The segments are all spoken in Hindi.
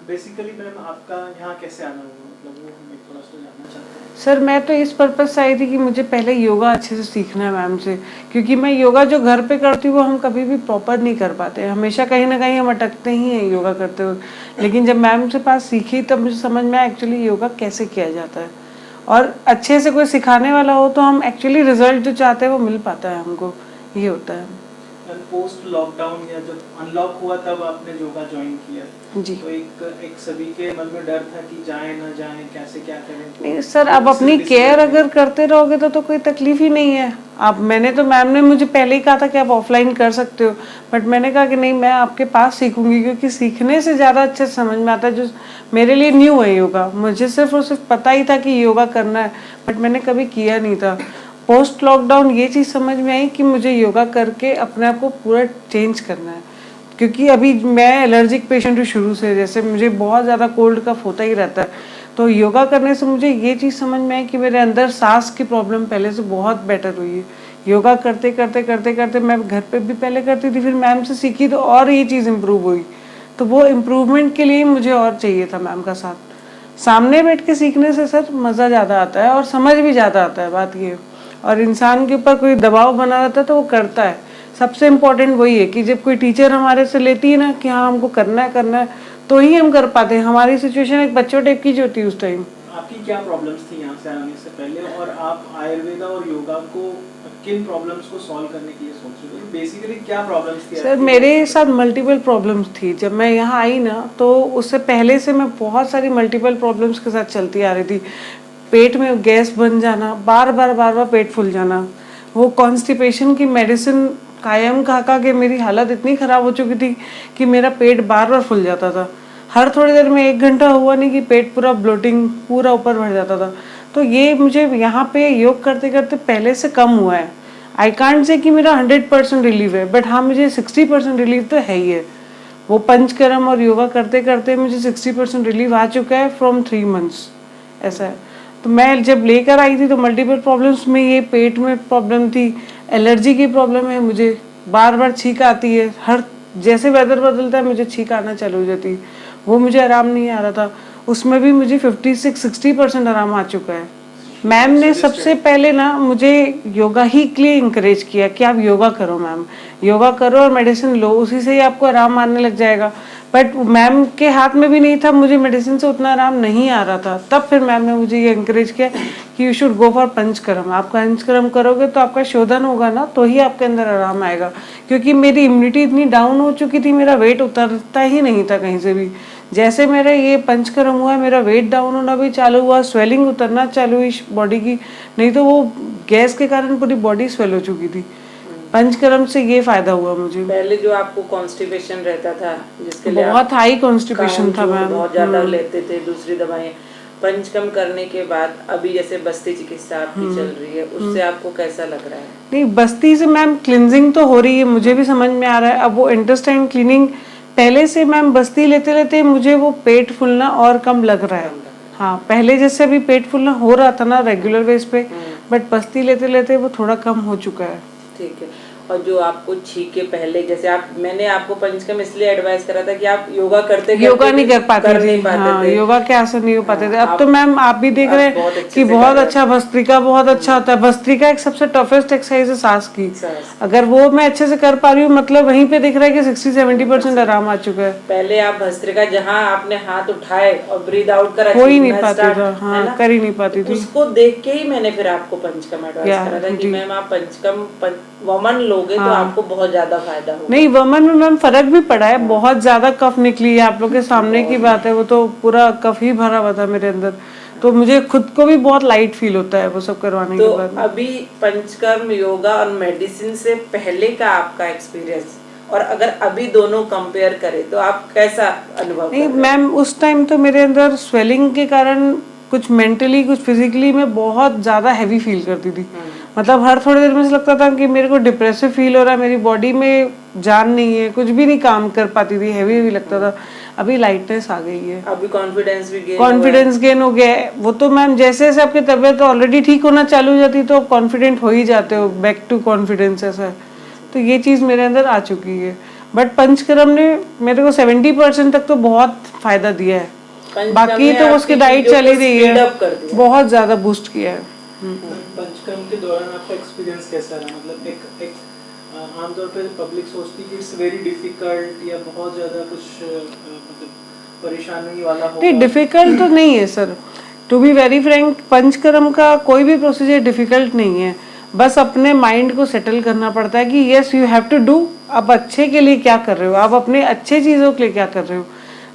बेसिकली मैम आपका यहाँ कैसे आना हुआ, मतलब वो हमें थोड़ा सा जानना चाहते हैं। सर मैं तो इस पर्पज से आई थी कि मुझे पहले योगा अच्छे से सीखना है मैम से, क्योंकि मैं योगा जो घर पे करती हूँ वो हम कभी भी प्रॉपर नहीं कर पाते, हमेशा कहीं ना कहीं हम अटकते ही हैं योगा करते हुए। लेकिन जब मैम से पास सीखी तब मुझे समझ में आया एक्चुअली योगा कैसे किया जाता है, और अच्छे से कोई सिखाने वाला हो तो हम एक्चुअली रिजल्ट जो चाहते हैं वो मिल पाता है हमको, ये होता है। पोस्ट लॉकडाउन या जब अनलॉक हुआ तब आपने योगा ज्वाइन किया जी। तो एक सभी के मन में डर था कि जाएं ना जाएं, कैसे क्या करें। नहीं सर, आप अपनी केयर अगर करते रहोगे तो कोई तकलीफ ही नहीं है। आप मैंने तो मैम ने मुझे पहले ही कहा था कि आप ऑफलाइन कर सकते हो, बट मैंने कहा कि नहीं, मैं आपके पास सीखूंगी, क्योंकि सीखने से ज़्यादा अच्छे समझ में आता है। जो मेरे लिए न्यू है योगा, मुझे सिर्फ और सिर्फ पता ही था कि योगा करना है, बट मैंने कभी किया नहीं था। पोस्ट लॉकडाउन ये चीज़ समझ में आई कि मुझे योगा करके अपने आप को पूरा चेंज करना है, क्योंकि अभी मैं एलर्जिक पेशेंट हूँ शुरू से, जैसे मुझे बहुत ज़्यादा कोल्ड कफ होता ही रहता है। तो योगा करने से मुझे ये चीज़ समझ में आई कि मेरे अंदर सांस की प्रॉब्लम पहले से बहुत बेटर हुई है। योगा करते करते करते करते मैं घर पे भी पहले करती थी, फिर मैम से सीखी तो और ये चीज़ इम्प्रूव हुई। तो वो इम्प्रूवमेंट के लिए मुझे और चाहिए था मैम का साथ। सामने बैठ के सीखने से सर मज़ा ज़्यादा आता है और समझ भी ज़्यादा आता है, बात ये। और इंसान के ऊपर कोई दबाव बना रहता है तो वो करता है। सबसे इम्पोर्टेंट वही है कि जब कोई टीचर हमारे से लेती है ना कि हाँ हमको करना है तो ही हम कर पाते हैं। हमारी सिचुएशन एक बच्चों टाइप की जो होती है उस टाइम। आपकी क्या प्रॉब्लम्स थी यहाँ से आने से पहले, और आप आयुर्वेदा और योगा को किन प्रॉब्लम्स को सॉल्व करने के लिए सोच रहे हो? बेसिकली क्या प्रॉब्लम्स थी सर मेरे साथ मल्टीपल प्रॉब्लम्स थी। जब मैं यहाँ आई ना तो उससे पहले से मैं बहुत सारी मल्टीपल प्रॉब्लम्स के साथ चलती आ रही थी। पेट में गैस बन जाना, बार बार पेट फूल जाना, वो कॉन्स्टिपेशन की मेडिसिन कायम खा के मेरी हालत इतनी ख़राब हो चुकी थी कि मेरा पेट बार बार फूल जाता था। हर थोड़ी देर में 1 घंटा हुआ नहीं कि पेट पूरा ब्लोटिंग पूरा ऊपर बढ़ जाता था। तो ये मुझे यहाँ पे योग करते करते पहले से कम हुआ है। आई कांट से कि मेरा 100% रिलीफ है, बट हाँ मुझे 60% रिलीफ तो है ही है। वो पंचकर्म और योगा करते करते मुझे 60% रिलीफ आ चुका है फ्रॉम 3 मंथ्स, ऐसा है। तो मैं जब लेकर आई थी तो मल्टीपल प्रॉब्लम्स में ये पेट में प्रॉब्लम थी, एलर्जी की प्रॉब्लम है, मुझे बार बार छींक आती है, हर जैसे वेदर बदलता है मुझे छींक आना चालू हो जाती है, वो मुझे आराम नहीं आ रहा था। उसमें भी मुझे 56-60% आराम आ चुका है। मैम ने सबसे पहले ना मुझे योगा ही के लिए इंकरेज किया कि आप योगा करो मैम, योगा करो और मेडिसिन लो, उसी से ही आपको आराम आने लग जाएगा। बट मैम के हाथ में भी नहीं था, मुझे मेडिसिन से उतना आराम नहीं आ रहा था। तब फिर मैम ने मुझे ये इंकरेज किया कि you should go for panchakarma. आप पंचकर्म करोगे तो आपका शोधन होगा ना, तो ही आपके अंदर आराम आएगा। क्योंकि मेरी इम्यूनिटी इतनी डाउन हो चुकी थी, मेरा वेट उतरता ही नहीं था कहीं से भी। जैसे मेरा ये पंचकर्म हुआ मेरा वेट डाउन होना भी चालू हुआ, स्वेलिंग उतरना चालू हुई बॉडी की, नहीं तो वो गैस के कारण पूरी बॉडी स्वेल हो चुकी थी। पंचकर्म से ये फायदा हुआ मुझे। पहले जो आपको कॉन्स्टिपेशन रहता था, जिसके लिए बहुत हाई कॉन्स्टिपेशन था मैम, बहुत ज्यादा लेते थे दूसरी दवाएं, पंचकर्म करने के बाद अभी जैसे बस्ती चिकित्सा आपकी चल रही है, उससे आपको कैसा लग रहा है? नहीं, बस्ती से मैम क्लिनजिंग तो हो रही है, मुझे भी समझ में आ रहा है। अब वो इंटेस्टाइन क्लीनिंग पहले से मैम बस्ती लेते लेते मुझे वो पेट फूलना और कम लग रहा है। हाँ, पहले जैसे अभी पेट फूलना हो रहा था ना रेगुलर बेस पे, बट बस्ती लेते लेते वो थोड़ा कम हो चुका है। ठीक है। और जो आपको छींके पहले, जैसे मैंने आपको पंचकर्म इसलिए एडवाइस करा था कि आप योगा करते योगा नहीं कर पाते थे। हाँ, योगा के आसन नहीं हो पाते थे। अब तो मैम आप भी देख रहे हैं कि बहुत अच्छा भस्त्रिका बहुत अच्छा होता है। भस्त्रिका एक सबसे टफेस्ट एक्सरसाइज है सांस की, अगर वो मैं अच्छे से कर पा रही हूँ, मतलब वहीं पे दिख रहा है कि 60-70% आराम आ चुका है। पहले आप भस्त्रिका जहाँ आपने हाथ उठाए और ब्रीद आउट करा, हो ही नहीं पाता था। हाँ, कर ही नहीं पाती थी। उसको देख के ही मैंने फिर आपको पंचकर्म एडवाइस करा था कि मैम आप पंचकर्म वमन लोगे तो आपको बहुत ज्यादा फायदा होगा। नहीं, वमन में मैम फर्क भी पड़ा है, बहुत ज्यादा कफ निकली है। आप लोग के सामने की बात है, वो तो पूरा कफ ही भरा हुआ था मेरे अंदर, तो मुझे खुद को भी बहुत लाइट फील होता है वो सब करवाने के बाद। अभी पंचकर्म, योगा और मेडिसिन से पहले का आपका एक्सपीरियंस, और अगर अभी दोनों कंपेयर करें तो आप कैसा अनुभव? नहीं मैम, उस टाइम तो मेरे अंदर स्वेलिंग के कारण कुछ मेंटली कुछ फिजिकली मैं बहुत ज्यादा हैवी फील करती थी। मतलब हर थोड़ी देर में से लगता था कि मेरे को डिप्रेसिव फील हो रहा है, मेरी बॉडी में जान नहीं है, कुछ भी नहीं काम कर पाती थी, हैवी हैवी लगता था। अभी लाइटनेस आ गई है, अभी कॉन्फिडेंस गेन हो गया है। वो तो मैम जैसे जैसे आपकी तबीयत ऑलरेडी ठीक होना चालू हो जाती तो कॉन्फिडेंट हो ही जाते हो, बैक टू कॉन्फिडेंस ऐसा है। तो ये चीज़ मेरे अंदर आ चुकी है। बट पंचकर्म ने मेरे को 70% तक तो बहुत फायदा दिया है, पंचकर्म बाकी ने तो आपकी उसकी डाइट चीजों चली को रही speed है, up कर दिया। बहुत ज्यादा बूस्ट किया है। पंचकर्म के दौरान आपका एक्सपीरियंस कैसा रहा? मतलब एक आमतौर पे पब्लिक सोचती है कि इट्स वेरी डिफिकल्ट या बहुत ज़्यादा कुछ मतलब परेशानी वाला होगा। नहीं, डिफिकल्ट तो नहीं है sir, to be very frank. Panchakarma का कोई भी प्रोसीजर डिफिकल्ट नहीं है, बस अपने माइंड को सेटल करना पड़ता है कि yes you have to do, आप अच्छे के लिए क्या कर रहे हो, आप अपने अच्छे चीज़ों के लिए क्या कर रहे हो।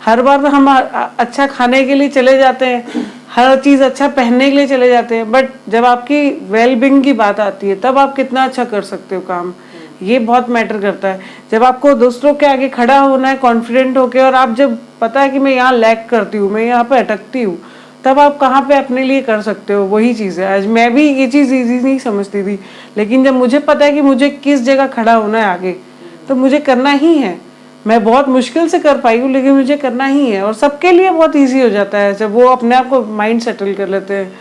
हर बार तो हम अच्छा खाने के लिए चले जाते हैं, हर चीज़ अच्छा पहनने के लिए चले जाते हैं, बट जब आपकी वेलबींग की बात आती है तब आप कितना अच्छा कर सकते हो काम, ये बहुत मैटर करता है। जब आपको दूसरों के आगे खड़ा होना है कॉन्फिडेंट होके, और आप जब पता है कि मैं यहाँ लैग करती हूँ, मैं यहाँ पे अटकती हूँ, तब आप कहाँ पे अपने लिए कर सकते हो, वही चीज़ है। आज मैं भी ये चीज़ इजी नहीं समझती थी, लेकिन जब मुझे पता है कि मुझे किस जगह खड़ा होना है आगे, तो मुझे करना ही है। मैं बहुत मुश्किल से कर पाई हूँ, लेकिन मुझे करना ही है, और सबके लिए बहुत ईजी हो जाता है जब वो अपने आप को माइंड सेटल कर लेते हैं।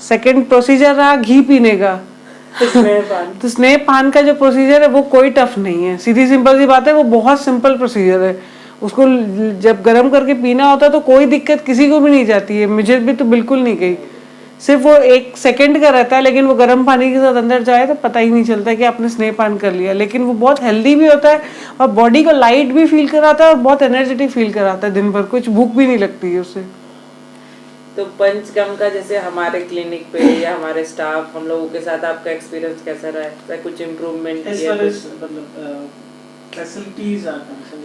सेकेंड प्रोसीजर रहा घी पीने का। तो स्नेह पान का जो प्रोसीजर है वो कोई टफ नहीं है, सीधी सिंपल सी बात है, वो बहुत सिंपल प्रोसीजर है। उसको जब गर्म करके पीना होता है तो कोई दिक्कत किसी को भी नहीं जाती है, मुझे भी तो बिल्कुल नहीं गई। सिर्फ वो 1 सेकंड का रहता है, लेकिन वो गर्म पानी के साथ अंदर जाए तो पता ही नहीं चलता कि आपने स्नेह पान कर लिया। लेकिन वो बहुत हेल्दी भी होता है और बॉडी को लाइट भी फील कराता है और बहुत एनर्जेटिक फील कराता है, दिन भर कुछ भूख भी नहीं लगती है उससे। तो पंचकर्म का जैसे हमारे क्लिनिक पे या हमारे स्टाफ हम लोगों के साथ आपका एक्सपीरियंस कैसा रहा है? कुछ इम्प्रूवमेंट किया? मतलब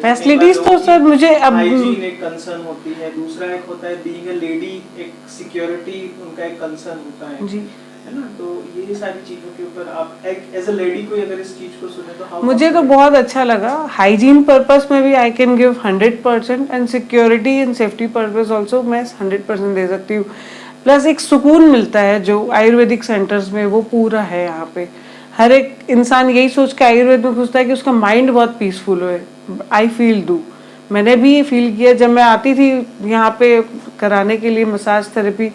फैसिलिटीज तो सर मुझे अब हाइजीन एक कंसर्न होती है, दूसरा एक होता है बीइंग अ लेडी, एक सिक्योरिटी उनका एक कंसर्न होता है जी, है ना। तो ये सारी चीजों के ऊपर आप एक एज अ लेडी कोई अगर इस चीज को सुने तो how मुझे तो बहुत अच्छा लगा। हाइजीन पर्पस में भी I can give 100%, and security and safety purpose also मैं 100% दे सकती हूँ। प्लस एक सुकून मिलता है जो आयुर्वेदिक सेंटर्स में, वो पूरा है यहाँ पे। हर एक इंसान यही सोच के आयुर्वेद में घुसता है कि उसका माइंड बहुत पीसफुल हो। आई फील डू, मैंने भी ये फील किया जब मैं आती थी यहाँ पे कराने के लिए मसाज थेरेपी,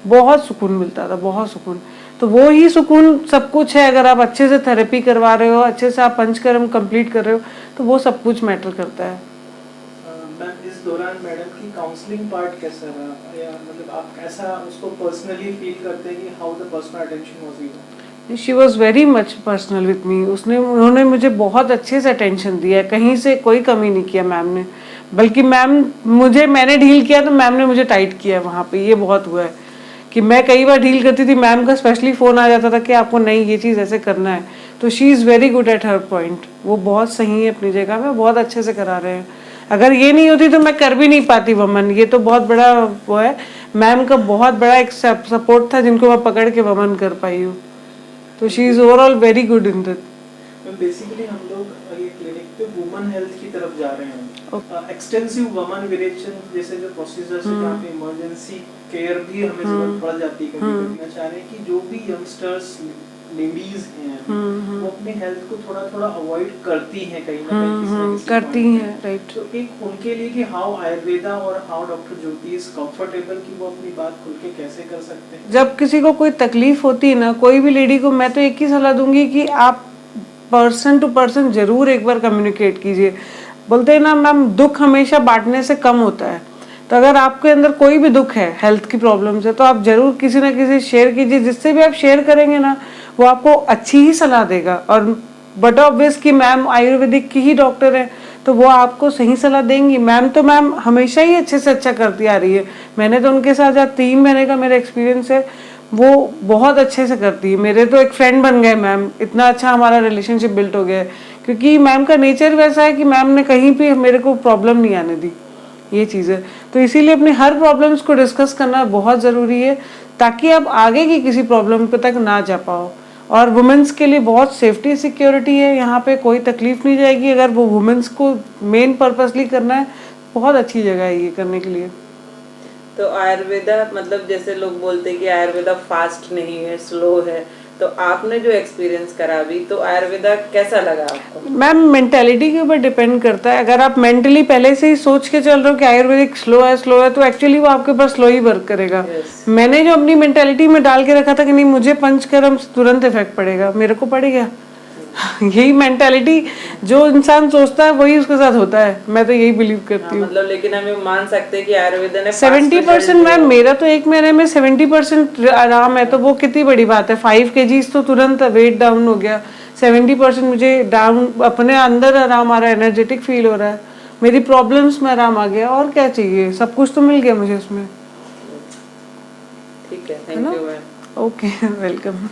बहुत सुकून मिलता था, बहुत सुकून। तो वो ही सुकून सब कुछ है। अगर आप अच्छे से थेरेपी करवा रहे हो, अच्छे से आप पंचकर्म कंप्लीट कर रहे हो, तो वो सब कुछ मैटर करता है। मैम इस दौरान मैडम की काउंसलिंग पार्ट कैसा रहा, या मतलब आप कैसा उसको पर्सनली फील करते हैं कि how the personal attention was given? She was very much personal with me. उन्होंने मुझे बहुत अच्छे से अटेंशन दिया, कहीं से कोई कमी नहीं किया मैम ने। बल्कि मैंने डील किया तो मैम ने मुझे टाइट किया वहाँ पे। ये बहुत हुआ है कि मैं कई बार डील करती थी, मैम का स्पेशली फ़ोन आ जाता था कि आपको नहीं ये चीज़ ऐसे करना है। तो she is very good at her point, वो बहुत सही है अपनी जगह में, बहुत अच्छे से करा रहे हैं। अगर ये नहीं होती तो मैं कर भी नहीं पाती वमन, ये तो बहुत बड़ा वो है। मैम का बहुत बड़ा एक सपोर्ट था जिनको मैं पकड़ के वमन कर पाई हूँ। तो she is overall very good in that. Basically हम लोग ये क्लिनिक पे वुमन हेल्थ की तरफ जा रहे हैं। एक्सटेंसिव वुमन विरेचन जैसे जो प्रोसीजर्स है जहाँ पे इमरजेंसी केयर भी हमें जरूरत पड़ जाती है कभी-कभी। मैं चाह रहे हैं कि जो भी यंगस्टर्स लेडीज हैं वो अपने हेल्थ को थोड़ा थोड़ा अवॉइड करती हैं कहीं ना कहीं, किसी ना किसी करती point हैं, पे। राइट। तो एक उनके लिए कि हाउ आयुर्वेदा और how doctor Jyoti is comfortable कि वो अपनी बात खुल के कैसे कर सकते हैं। जब किसी को कोई तकलीफ होती है ना, कोई भी लेडी को, मैं तो एक ही सलाह दूंगी कि आप पर्सन टू पर्सन जरूर एक बार कम्युनिकेट कीजिए। बोलते हैं ना मैम, दुख हमेशा बांटने से कम होता है। तो अगर आपके अंदर कोई भी दुख है, हेल्थ की प्रॉब्लम से, तो आप जरूर किसी ना किसी शेयर कीजिए। जिससे भी आप शेयर करेंगे ना, वो आपको अच्छी ही सलाह देगा। और बट ऑब्वियस कि मैम आयुर्वेदिक की ही डॉक्टर है, तो वो आपको सही सलाह देंगी। मैम हमेशा ही अच्छे से अच्छा करती आ रही है। मैंने तो उनके साथ 3 महीने का मेरा एक्सपीरियंस है, वो बहुत अच्छे से करती है। मेरे तो एक फ्रेंड बन गए मैम, इतना अच्छा हमारा रिलेशनशिप बिल्ट हो गया है। क्योंकि मैम का नेचर वैसा है कि मैम ने कहीं भी मेरे को प्रॉब्लम नहीं आने दी, ये चीज़ है। तो इसीलिए अपनी हर प्रॉब्लम्स को डिस्कस करना बहुत ज़रूरी है, ताकि आप आगे की किसी प्रॉब्लम पे तक ना जा पाओ। और वुमेंस के लिए बहुत सेफ्टी सिक्योरिटी है, यहाँ पे कोई तकलीफ नहीं जाएगी। अगर वो वुमेंस को मेन पर्पसली करना है, बहुत अच्छी जगह है ये करने के लिए। तो आयुर्वेदा मतलब जैसे लोग बोलते हैं कि आयुर्वेदा फास्ट नहीं है, स्लो है, तो आपने जो एक्सपीरियंस करा अभी, तो आयुर्वेदा कैसा लगा आपको? मैम मेंटेलिटी के ऊपर डिपेंड करता है। अगर आप मेंटली पहले से ही सोच के चल रहे हो कि आयुर्वेदिक स्लो है, तो एक्चुअली वो आपके ऊपर स्लो ही वर्क करेगा। मैंने जो अपनी मेंटेलिटी में डाल के रखा था कि नहीं, मुझे पंचकर्म से तुरंत इफेक्ट पड़ेगा, मेरे को पड़ गया। यही मेंटालिटी जो इंसान सोचता है वही उसके साथ होता है, मैं तो यही बिलीव करती हूँ। मतलब लेकिन हम ये मान सकते हैं कि आयुर्वेदा ने 70% मैम, मेरा तो 1 महीने में 70% आराम है, तो वो कितनी बड़ी बात है। 5 kgs तो तुरंत वेट डाउन हो गया, 70% मुझे डाउन अपने अंदर आराम आ रहा है, एनर्जेटिक फील हो रहा है, मेरी प्रॉब्लम्स में आराम आ गया, और क्या चाहिए, सब कुछ तो मिल गया मुझे इसमें। ठीक है, thank you ma'am. Okay, welcome.